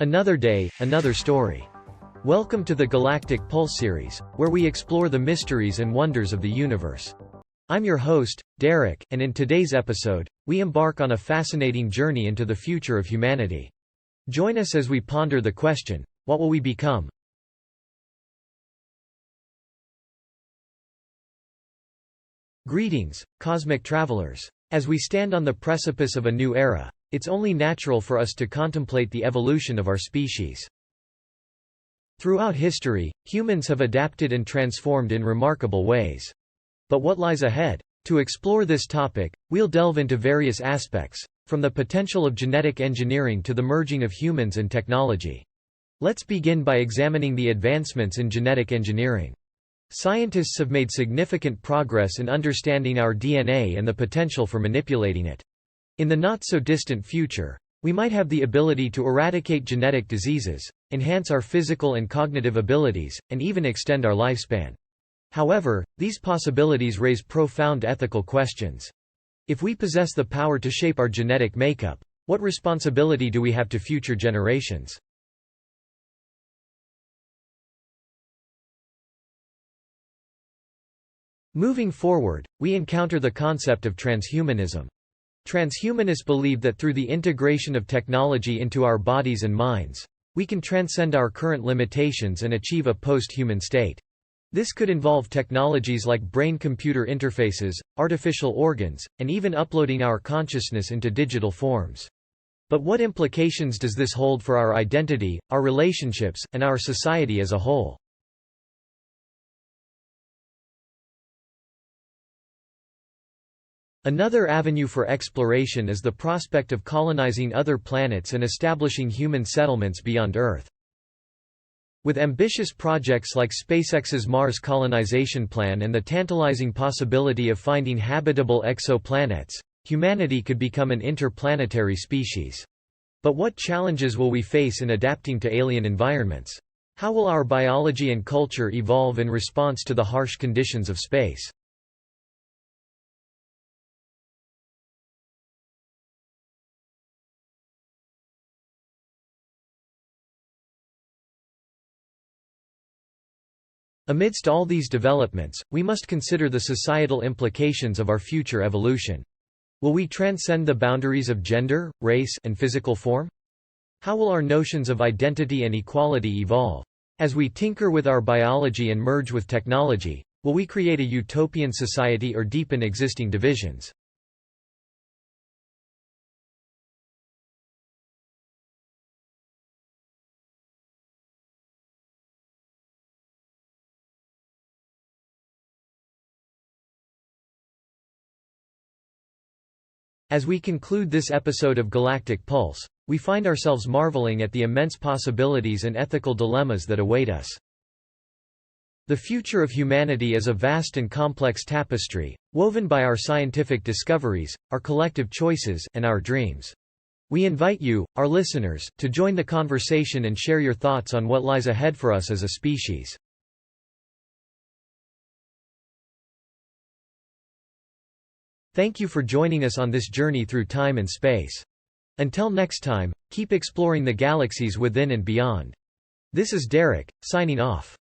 Another day, another story. Welcome to the Galactic Pulse series, where we explore the mysteries and wonders of the universe. I'm your host, Derek, and in today's episode, we embark on a fascinating journey into the future of humanity. Join us as we ponder the question, what will we become? Greetings, cosmic travelers. As we stand on the precipice of a new era, it's only natural for us to contemplate the evolution of our species. Throughout history, humans have adapted and transformed in remarkable ways. But what lies ahead? To explore this topic, we'll delve into various aspects, from the potential of genetic engineering to the merging of humans and technology. Let's begin by examining the advancements in genetic engineering. Scientists have made significant progress in understanding our DNA and the potential for manipulating it. In the not-so-distant future, we might have the ability to eradicate genetic diseases, enhance our physical and cognitive abilities, and even extend our lifespan. However, these possibilities raise profound ethical questions. If we possess the power to shape our genetic makeup, what responsibility do we have to future generations? Moving forward, we encounter the concept of transhumanism. Transhumanists believe that through the integration of technology into our bodies and minds, we can transcend our current limitations and achieve a post-human state. This could involve technologies like brain-computer interfaces, artificial organs, and even uploading our consciousness into digital forms. But what implications does this hold for our identity, our relationships, and our society as a whole? Another avenue for exploration is the prospect of colonizing other planets and establishing human settlements beyond Earth. With ambitious projects like SpaceX's Mars colonization plan and the tantalizing possibility of finding habitable exoplanets, humanity could become an interplanetary species. But what challenges will we face in adapting to alien environments? How will our biology and culture evolve in response to the harsh conditions of space? Amidst all these developments, we must consider the societal implications of our future evolution. Will we transcend the boundaries of gender, race, and physical form? How will our notions of identity and equality evolve? As we tinker with our biology and merge with technology, will we create a utopian society or deepen existing divisions? As we conclude this episode of Galactic Pulse, we find ourselves marveling at the immense possibilities and ethical dilemmas that await us. The future of humanity is a vast and complex tapestry, woven by our scientific discoveries, our collective choices, and our dreams. We invite you, our listeners, to join the conversation and share your thoughts on what lies ahead for us as a species. Thank you for joining us on this journey through time and space. Until next time, keep exploring the galaxies within and beyond. This is Derek, signing off.